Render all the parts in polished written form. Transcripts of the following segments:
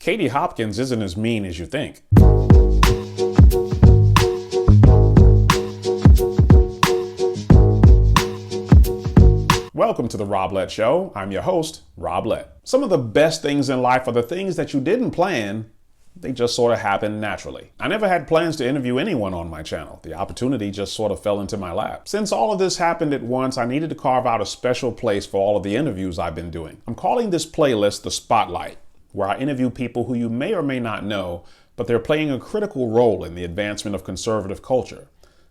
Katie Hopkins isn't as mean as you think. Welcome to the Rob Lett Show. I'm your host, Rob Lett. Some of the best things in life are the things that you didn't plan. They just sort of happen naturally. I never had plans to interview anyone on my channel. The opportunity just sort of fell into my lap. Since all of this happened at once, I needed to carve out a special place for all of the interviews I've been doing. I'm calling this playlist The Spotlight, where I interview people who you may or may not know, but they're playing a critical role in the advancement of conservative culture.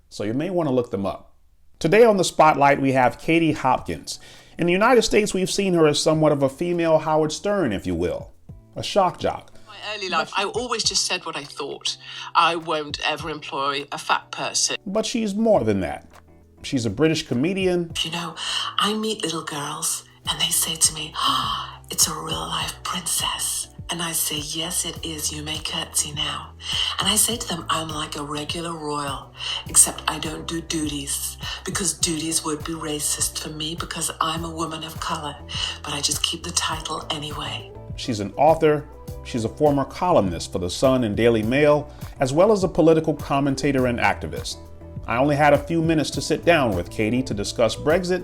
So you may want to look them up. Today on The Spotlight, we have Katie Hopkins. In the United States, we've seen her as somewhat of a female Howard Stern, if you will. A shock jock. My early life, I always just said what I thought. I won't ever employ a fat person. But she's more than that. She's a British comedian. You know, I meet little girls and they say to me, "Oh, it's a real life princess." And I say, "Yes, it is. You may curtsy now." And I say to them, I'm like a regular royal, except I don't do duties, because duties would be racist for me because I'm a woman of color. But I just keep the title anyway. She's an author. She's a former columnist for The Sun and Daily Mail, as well as a political commentator and activist. I only had a few minutes to sit down with Katie to discuss Brexit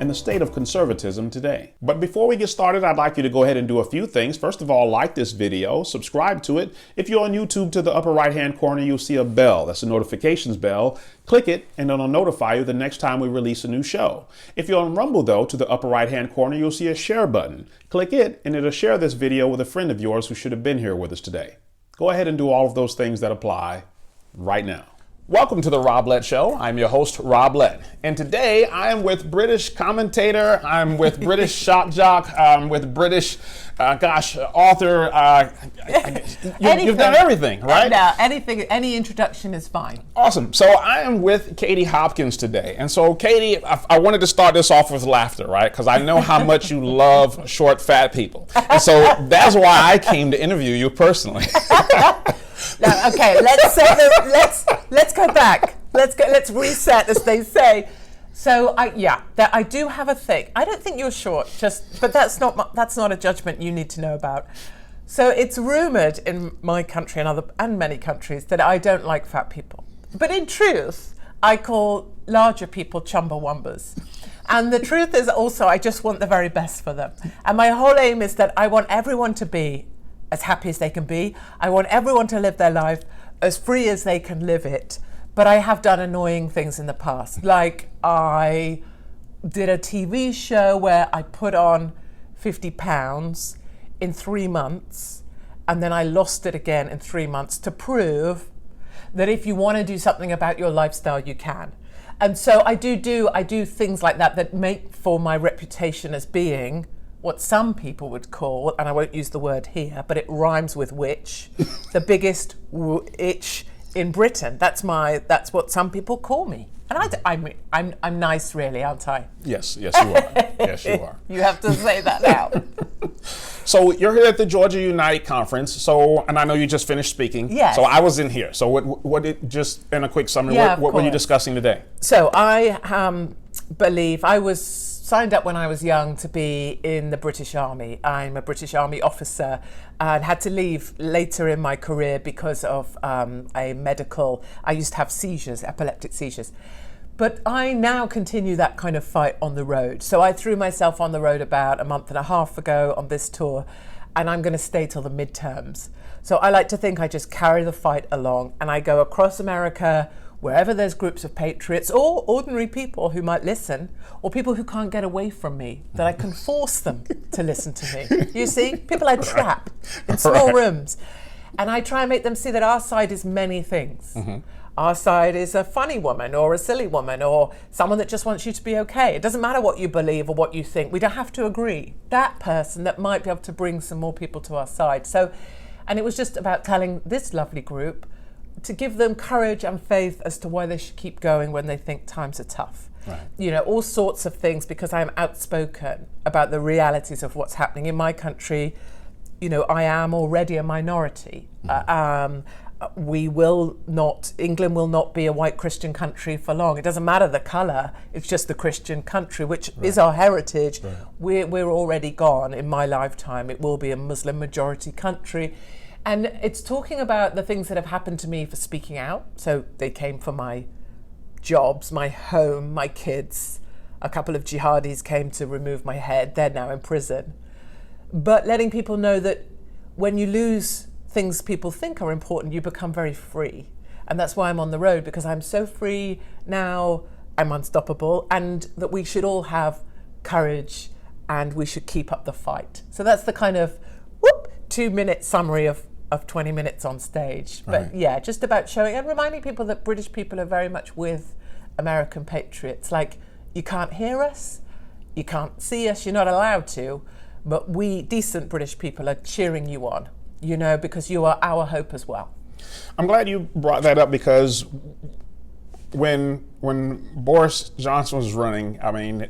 and the state of conservatism today. But before we get started, I'd like you to go ahead and do a few things. First of all, like this video, subscribe to it. If you're on YouTube, to the upper right-hand corner, you'll see a bell. That's a notifications bell. Click it, and it'll notify you the next time we release a new show. If you're on Rumble, though, to the upper right-hand corner, you'll see a share button. Click it, and it'll share this video with a friend of yours who should have been here with us today. Go ahead and do all of those things that apply right now. Welcome to the Rob Lett Show. I'm your host, Rob Lett. And today I am with British commentator, I'm with British shock jock, I'm with British, author. You've done everything, right? No, anything, any introduction is fine. Awesome. So I am with Katie Hopkins today. And so Katie, I wanted to start this off with laughter, right? Because I know how much you love short, fat people. And so that's why I came to interview you personally. No, okay, let's go back. Let's reset, as they say. So I do have a thing. I don't think you're short, but that's not a judgment you need to know about. So it's rumored in my country and many countries that I don't like fat people. But in truth, I call larger people chumbawambas. And the truth is also I just want the very best for them. And my whole aim is that I want everyone to be as happy as they can be. I want everyone to live their life as free as they can live it. But I have done annoying things in the past. Like I did a TV show where I put on 50 pounds in 3 months, and then I lost it again in 3 months to prove that if you want to do something about your lifestyle, you can. And so I do things like that make for my reputation as being what some people would call, and I won't use the word here, but it rhymes with witch, the biggest itch in Britain. That's what some people call me. And I'm nice, really, aren't I? Yes, you are. Yes, you are. You have to say that now. So you're here at the Georgia Unite conference. So, and I know you just finished speaking. Yes. So I was in here. So just in a quick summary, what were you discussing today? So I believe I was signed up when I was young to be in the British Army. I'm a British Army officer and had to leave later in my career because of I used to have seizures, epileptic seizures. But I now continue that kind of fight on the road. So I threw myself on the road about a month and a half ago on this tour, and I'm going to stay till the midterms. So I like to think I just carry the fight along, and I go across America, wherever there's groups of patriots or ordinary people who might listen, or people who can't get away from me, that I can force them to listen to me. You see, people I trap in small rooms. And I try and make them see that our side is many things. Mm-hmm. Our side is a funny woman or a silly woman or someone that just wants you to be okay. It doesn't matter what you believe or what you think. We don't have to agree. That person that might be able to bring some more people to our side. So, and it was just about telling this lovely group to give them courage and faith as to why they should keep going when they think times are tough. Right. You know, all sorts of things, because I'm outspoken about the realities of what's happening in my country. You know, I am already a minority. Mm-hmm. England will not be a white Christian country for long. It doesn't matter the colour, it's just the Christian country, which is our heritage. We're already gone. In my lifetime, it will be a Muslim majority country. And it's talking about the things that have happened to me for speaking out. So they came for my jobs, my home, my kids. A couple of jihadis came to remove my head. They're now in prison. But letting people know that when you lose things people think are important, you become very free. And that's why I'm on the road, because I'm so free now, I'm unstoppable, and that we should all have courage and we should keep up the fight. So that's the kind of 2-minute summary of 20 minutes on stage. But yeah, just about showing and reminding people that British people are very much with American patriots. Like, you can't hear us, you can't see us, you're not allowed to, but we decent British people are cheering you on, you know, because you are our hope as well. I'm glad you brought that up, because when Boris Johnson was running, I mean,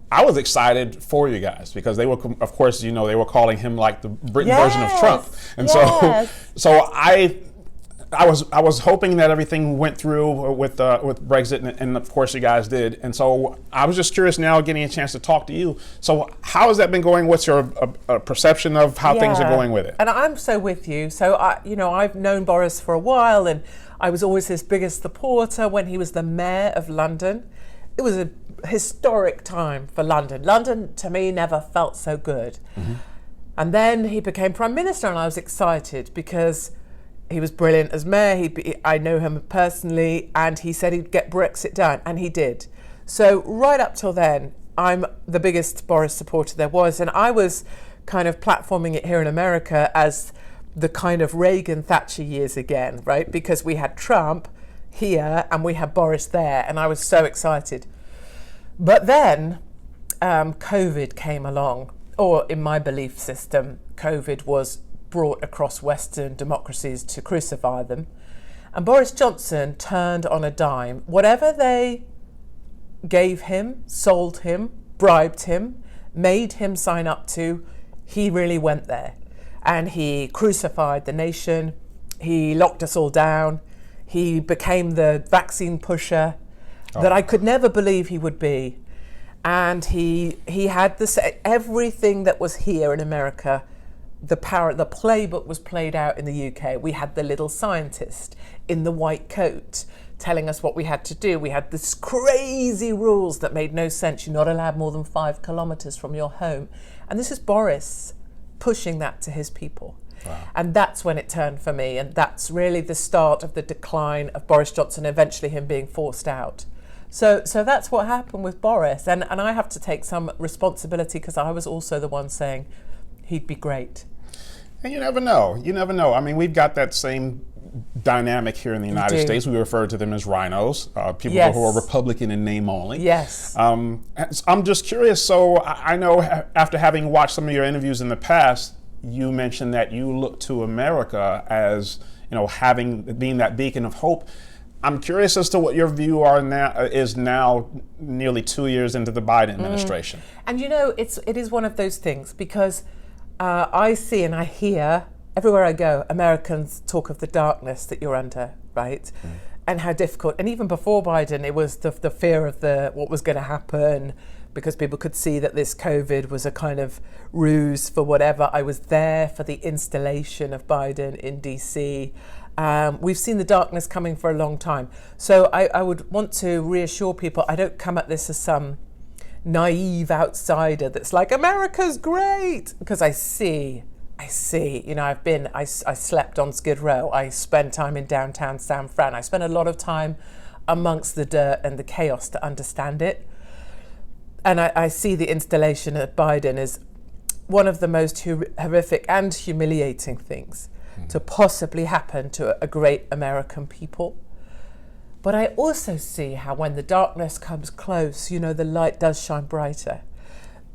I was excited for you guys, because they were, of course, you know, they were calling him like the Britain version of Trump, and so I was hoping that everything went through with Brexit, and of course you guys did. And so I was just curious now, getting a chance to talk to you. So how has that been going? What's your perception of how things are going with it? And I'm so with you. So I've known Boris for a while, and I was always his biggest supporter when he was the mayor of London. It was a historic time for London. London, to me, never felt so good. And then he became Prime Minister, and I was excited because he was brilliant as mayor. I know him personally, and he said he'd get Brexit done, and he did. So right up till then, I'm the biggest Boris supporter there was, and I was kind of platforming it here in America as the kind of Reagan Thatcher years again, right? Because we had Trump here and we had Boris there, and I was so excited. But then COVID came along, or in my belief system, COVID was brought across Western democracies to crucify them. And Boris Johnson turned on a dime. Whatever they gave him, sold him, bribed him, made him sign up to, he really went there. And he crucified the nation. He locked us all down. He became the vaccine pusher that I could never believe he would be. And he had everything that was here in America. The playbook was played out in the UK. We had the little scientist in the white coat telling us what we had to do. We had this crazy rules that made no sense. You're not allowed more than 5 kilometers from your home. And this is Boris pushing that to his people. Wow. And that's when it turned for me. And that's really the start of the decline of Boris Johnson, eventually him being forced out. So that's what happened with Boris. And I have to take some responsibility, because I was also the one saying he'd be great. And you never know. You never know. I mean, we've got that same dynamic here in the United States. We refer to them as rhinos, people who are Republican in name only. Yes. I'm just curious. So I know after having watched some of your interviews in the past, you mentioned that you look to America as, you know, being that beacon of hope. I'm curious as to what your view is now, nearly 2 years into the Biden administration. And you know, it is one of those things, because I see and I hear everywhere I go, Americans talk of the darkness that you're under, right? And how difficult. And even before Biden, it was the fear of what was going to happen, because people could see that this COVID was a kind of ruse for whatever. I was there for the installation of Biden in DC. We've seen the darkness coming for a long time. So I would want to reassure people, I don't come at this as some naive outsider that's like, America's great, because I see, you know, I slept on Skid Row. I spent time in downtown San Fran. I spent a lot of time amongst the dirt and the chaos to understand it. And I see the installation of Biden as one of the most horrific and humiliating things to possibly happen to a great American people. But I also see how when the darkness comes close, you know, the light does shine brighter.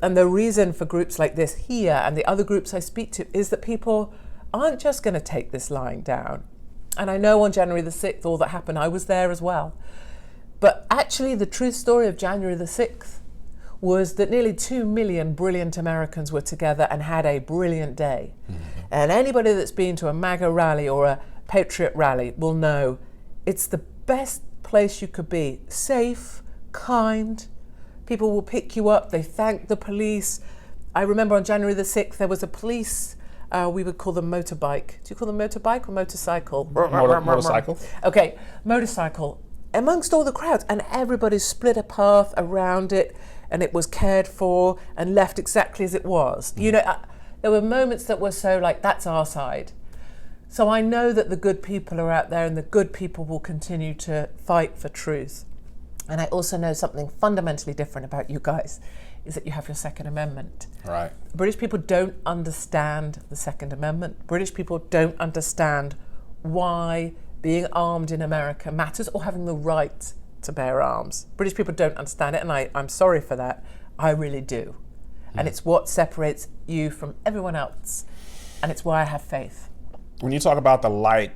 And the reason for groups like this here and the other groups I speak to is that people aren't just going to take this lying down. And I know on January the 6th, all that happened, I was there as well. But actually the true story of January the 6th was that nearly 2 million brilliant Americans were together and had a brilliant day. And anybody that's been to a MAGA rally or a Patriot rally will know it's the best place you could be. Safe, kind. People will pick you up. They thank the police. I remember on January the 6th, there was a police, we would call them motorbike. Do you call them motorbike or motorcycle? Motorcycle. Okay, motorcycle. Amongst all the crowds, and everybody split a path around it, and it was cared for and left exactly as it was. You know, there were moments that were so like, that's our side. So I know that the good people are out there, and the good people will continue to fight for truth. And I also know something fundamentally different about you guys, is that you have your Second Amendment. Right. British people don't understand the Second Amendment. British people don't understand why being armed in America matters, or having the right to bear arms. British people don't understand it, and I'm sorry for that. I really do. And it's what separates you from everyone else, and it's why I have faith. When you talk about the light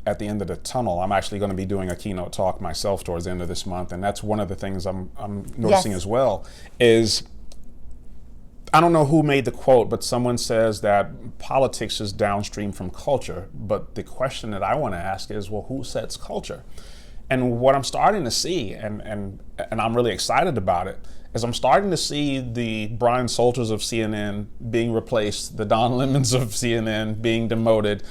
at the end of the tunnel, I'm actually going to be doing a keynote talk myself towards the end of this month, and that's one of the things I'm noticing as well, is I don't know who made the quote, but someone says that politics is downstream from culture, but the question that I want to ask is, well, who sets culture? And what I'm starting to see, and I'm really excited about it, is I'm starting to see the Brian Salters of CNN being replaced, the Don Lemons of CNN being demoted.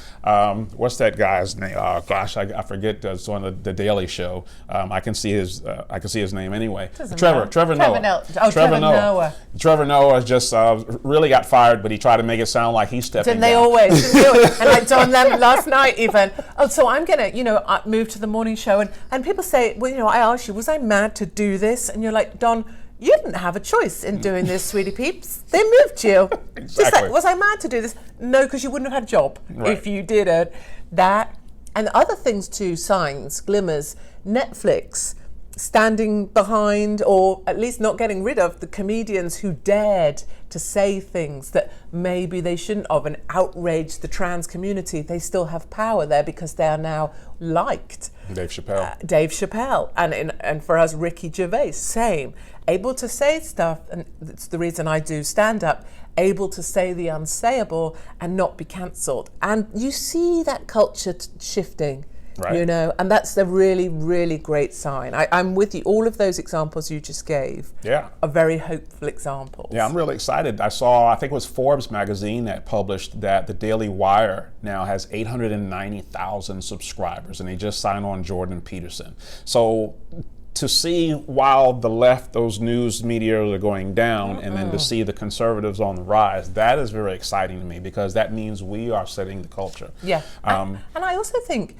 What's that guy's name? I forget. It's on the Daily Show. I can see his name anyway. Trevor Noah. Trevor Noah. Trevor Noah just really got fired, but he tried to make it sound like he's stepping down. Didn't they always? And like Don Lemon last night even. Oh, so I'm going to, move to the morning show, and people say, well, I asked you, was I mad to do this? And you're like, Don, you didn't have a choice in doing this, sweetie peeps. They moved you. Exactly. Just like, was I mad to do this? No, because you wouldn't have had a job if you didn't. That, and other things too, signs, glimmers, Netflix, standing behind, or at least not getting rid of, the comedians who dared to say things that maybe they shouldn't have and outrage the trans community. They still have power there because they are now liked. Dave Chappelle. And for us, Ricky Gervais, same. Able to say stuff, and it's the reason I do stand-up, able to say the unsayable and not be cancelled. And you see that culture shifting, right. And that's a really, really great sign. I'm with you. All of those examples you just gave are very hopeful examples. Yeah, I'm really excited. I think it was Forbes magazine that published that the Daily Wire now has 890,000 subscribers, and they just signed on Jordan Peterson. So to see while the left, those news media are going down, and then to see the conservatives on the rise, that is very exciting to me, because that means we are setting the culture. Yeah, and I also think,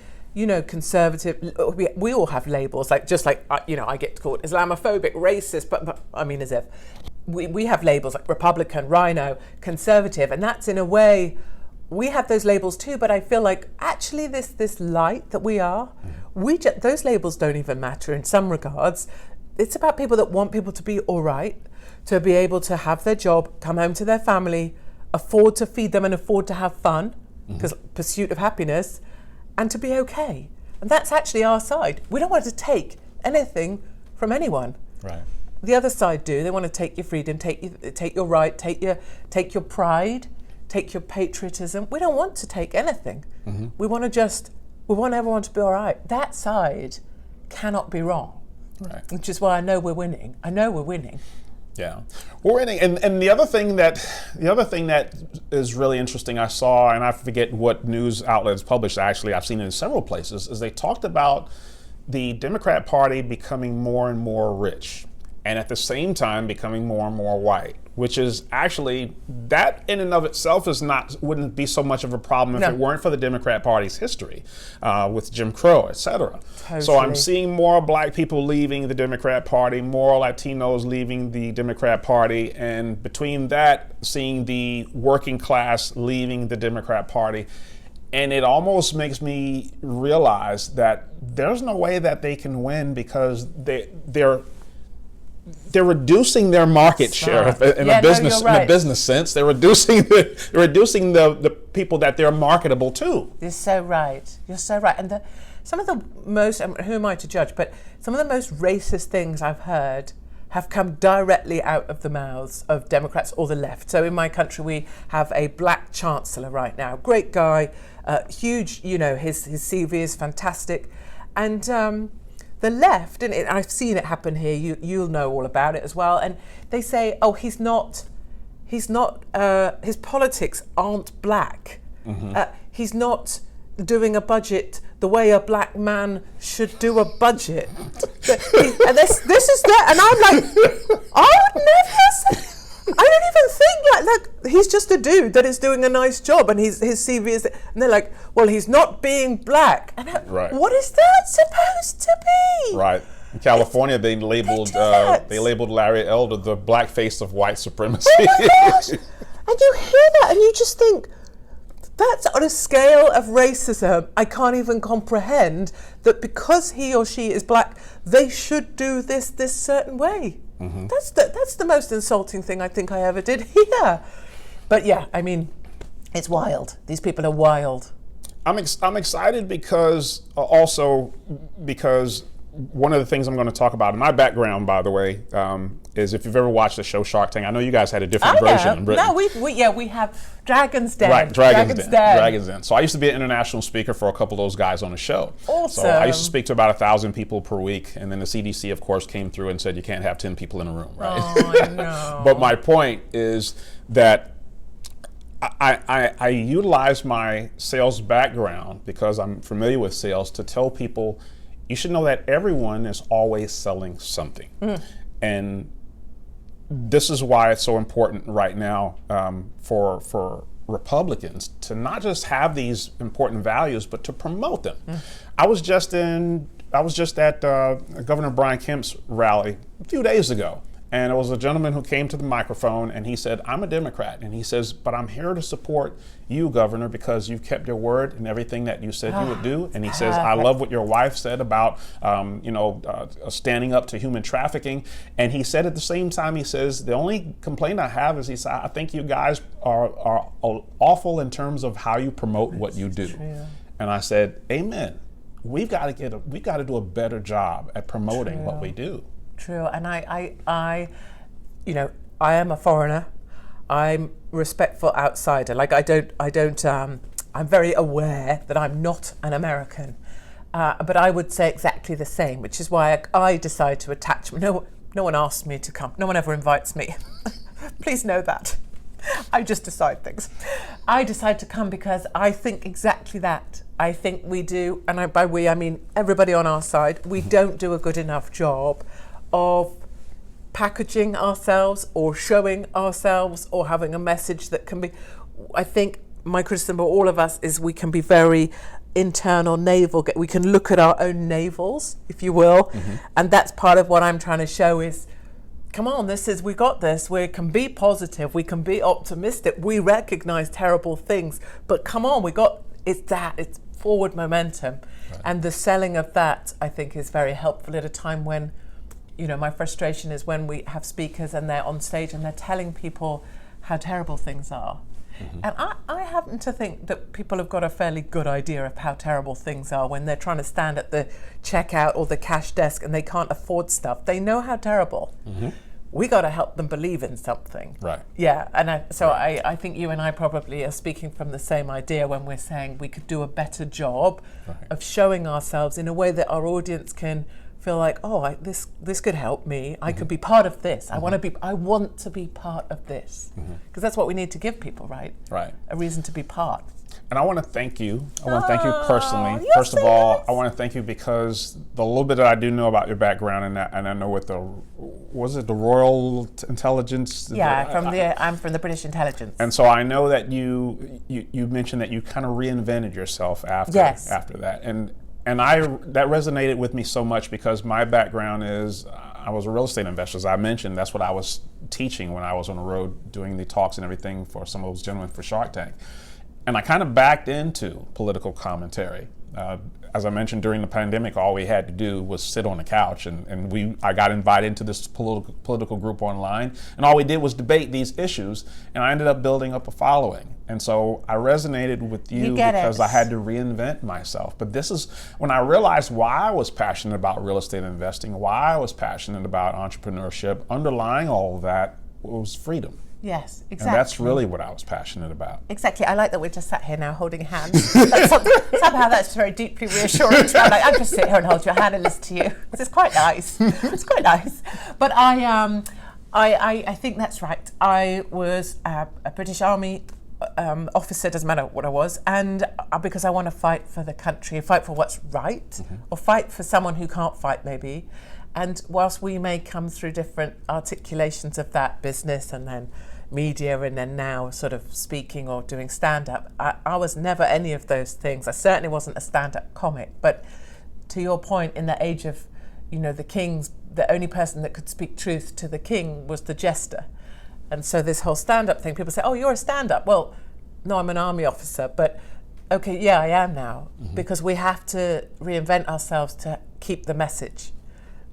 conservative, we all have labels, I get called Islamophobic, racist, but I mean, as if we have labels like Republican, Rhino, conservative, and that's in a way, we have those labels too, but I feel like actually this light that we are, those labels don't even matter in some regards. It's about people that want people to be all right, to be able to have their job, come home to their family, afford to feed them and afford to have fun, because pursuit of happiness, and to be okay. And that's actually our side. We don't want to take anything from anyone. Right. The other side do. They want to take your freedom, take your right, take your pride, take your patriotism. We don't want to take anything. We want everyone to be all right. That side cannot be wrong. Right. Which is why I know we're winning. Yeah, we're winning. And the other thing that is really interesting, I saw, and I forget what news outlets published, actually, I've seen it in several places, is they talked about the Democrat Party becoming more and more rich, and at the same time becoming more and more white, which is actually, that in and of itself wouldn't be so much of a problem if it weren't for the Democrat Party's history with Jim Crow, etc. Totally. So I'm seeing more black people leaving the Democrat Party, more Latinos leaving the Democrat Party, and between that, seeing the working class leaving the Democrat Party. And it almost makes me realize that there's no way that they can win, because they're reducing their market share in a business sense. They're reducing the people that they're marketable to. You're so right. And some of the most, who am I to judge, but some of the most racist things I've heard have come directly out of the mouths of Democrats or the left. So in my country, we have a black chancellor right now. Great guy, huge, his CV is fantastic. And the left, and I've seen it happen here, you'll know all about it as well, and they say, oh, he's not, his politics aren't black. He's not doing a budget the way a black man should do a budget. And this is that, and I'm like, I would never say, I don't even think like he's just a dude that is doing a nice job, and his CV is, and they're like, well, he's not being black. And what is that supposed to be? Right. In California, they labeled Larry Elder the black face of white supremacy. Oh my gosh! And you hear that, and you just think, that's on a scale of racism I can't even comprehend, that because he or she is black, they should do this certain way. That's the most insulting thing I think I ever did hear. But yeah, I mean, it's wild. These people are wild. I'm excited because one of the things I'm going to talk about in my background, by the way, is if you've ever watched the show Shark Tank. I know you guys had a different version in Britain. No, we have Dragon's Den. Right, Dragon's Den. So I used to be an international speaker for a couple of those guys on the show. Awesome. So I used to speak to about 1,000 people per week, and then the CDC, of course, came through and said you can't have 10 people in a room, right? Oh, I know. But my point is that I utilize my sales background, because I'm familiar with sales, to tell people you should know that everyone is always selling something. And this is why it's so important right now for Republicans to not just have these important values, but to promote them. I was just at Governor Brian Kemp's rally a few days ago, and it was a gentleman who came to the microphone and he said, I'm a Democrat. And he says, but I'm here to support you, Governor, because you've kept your word and everything that you said you would do. And he says, I love what your wife said about, standing up to human trafficking. And he said at the same time, he says, the only complaint I have is, he said, I think you guys are awful in terms of how you promote what you do. True. And I said, amen. We've got to do a better job at promoting what we do. True, and I am a foreigner. I'm a respectful outsider. Like I'm very aware that I'm not an American, but I would say exactly the same, which is why I decide to attach. No one asked me to come. No one ever invites me. Please know that. I just decide things. I decide to come because I think exactly that. I think we do, and by we I mean everybody on our side, we don't do a good enough job of packaging ourselves or showing ourselves or having a message that can be, I think my criticism of all of us is we can be very internal navel. We can look at our own navels, if you will, and that's part of what I'm trying to show is, come on, we got this. We can be positive. We can be optimistic. We recognize terrible things, but come on, it's forward momentum. Right. And the selling of that, I think, is very helpful at a time when, my frustration is when we have speakers and they're on stage and they're telling people how terrible things are. And I happen to think that people have got a fairly good idea of how terrible things are when they're trying to stand at the checkout or the cash desk and they can't afford stuff. They know how terrible. We got to help them believe in something. Right. Yeah, and I think you and I probably are speaking from the same idea when we're saying we could do a better job of showing ourselves in a way that our audience can feel like, this could help me. I could be part of this. I want to be part of this, because that's what we need to give people, right? Right. A reason to be part. And I want to thank you. I want to thank you personally. First of all, I want to thank you because the little bit that I do know about your background, and I know what the Royal Intelligence? Yeah, I'm from the British Intelligence. And so I know that you mentioned that you kind of reinvented yourself after that, and that resonated with me so much because my background is I was a real estate investor. As I mentioned, that's what I was teaching when I was on the road doing the talks and everything for some of those gentlemen for Shark Tank. And I kind of backed into political commentary As I mentioned, during the pandemic, all we had to do was sit on the couch, and I got invited into this political group online, and all we did was debate these issues, and I ended up building up a following. And so I resonated with you because I had to reinvent myself. But this is when I realized why I was passionate about real estate investing, why I was passionate about entrepreneurship. Underlying all of that was freedom. Yes, exactly. And that's really what I was passionate about. Exactly. I like that we're just sat here now holding hands. Somehow that's very deeply reassuring. I'm just sit here and hold your hand and listen to you. This is quite nice. It's quite nice. But I think that's right. I was a British Army officer, doesn't matter what I was, and because I want to fight for the country, fight for what's right, or fight for someone who can't fight maybe. And whilst we may come through different articulations of that, business and then media and then now sort of speaking or doing stand-up, I was never any of those things. I certainly wasn't a stand-up comic. But to your point, in the age of, the kings, the only person that could speak truth to the king was the jester. And so this whole stand-up thing, people say, oh, you're a stand-up. Well, no, I'm an army officer. But okay, yeah, I am now. Because we have to reinvent ourselves to keep the message.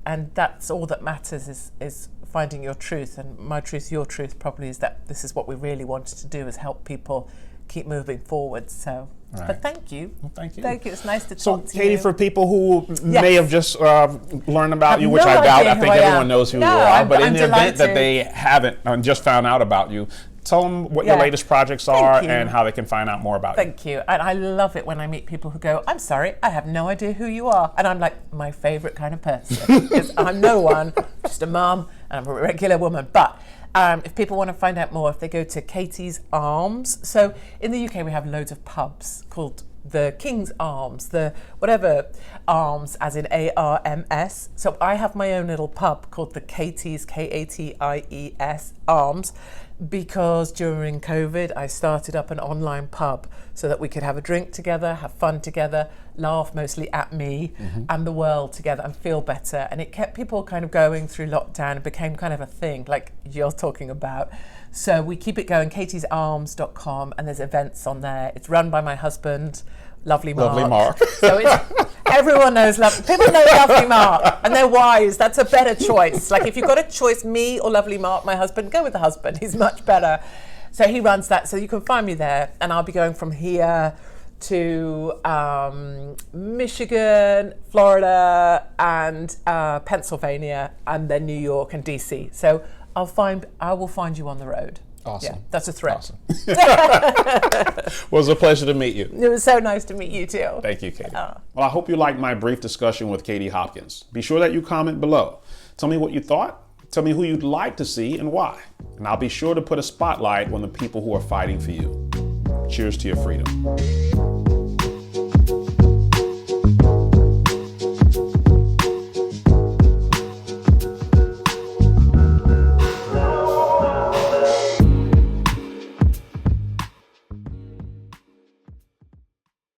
And that's all that matters is finding your truth. And my truth, your truth probably is that this is what we really wanted to do, is help people keep moving forward. So, right. But thank you. Well, thank you. Thank you. It's nice to so, talk to Katie, you. for people who may have just learned about you, which no I doubt, idea I think who I everyone am. knows who No, you are, I'm but in the event that delighted. they haven't just found out about you, tell them what your latest projects are and how they can find out more about you. Thank you. And I love it when I meet people who go, I'm sorry, I have no idea who you are. And I'm like, my favourite kind of person. Because I'm no one, just a mum, and I'm a regular woman. But if people want to find out more, if they go to Katie's Arms. So in the UK, we have loads of pubs called the King's Arms, the whatever Arms, as in ARMS. So I have my own little pub called the Katie's, KATIES Arms, because during COVID, I started up an online pub so that we could have a drink together, have fun together, laugh mostly at me and the world together and feel better. And it kept people kind of going through lockdown. It became kind of a thing like you're talking about. So we keep it going, katiesarms.com, and there's events on there. It's run by my husband, Lovely Mark. Lovely Mark. So everyone knows people know Lovely Mark, and they're wise. That's a better choice. Like if you've got a choice, me or Lovely Mark, my husband, go with the husband. He's much better. So he runs that. So you can find me there, and I'll be going from here to Michigan, Florida, and Pennsylvania, and then New York and DC. So I will find you on the road. Awesome. Yeah, that's a threat. Awesome. Well, it was a pleasure to meet you. It was so nice to meet you too. Thank you, Katie. Well, I hope you liked my brief discussion with Katie Hopkins. Be sure that you comment below. Tell me what you thought. Tell me who you'd like to see and why. And I'll be sure to put a spotlight on the people who are fighting for you. Cheers to your freedom.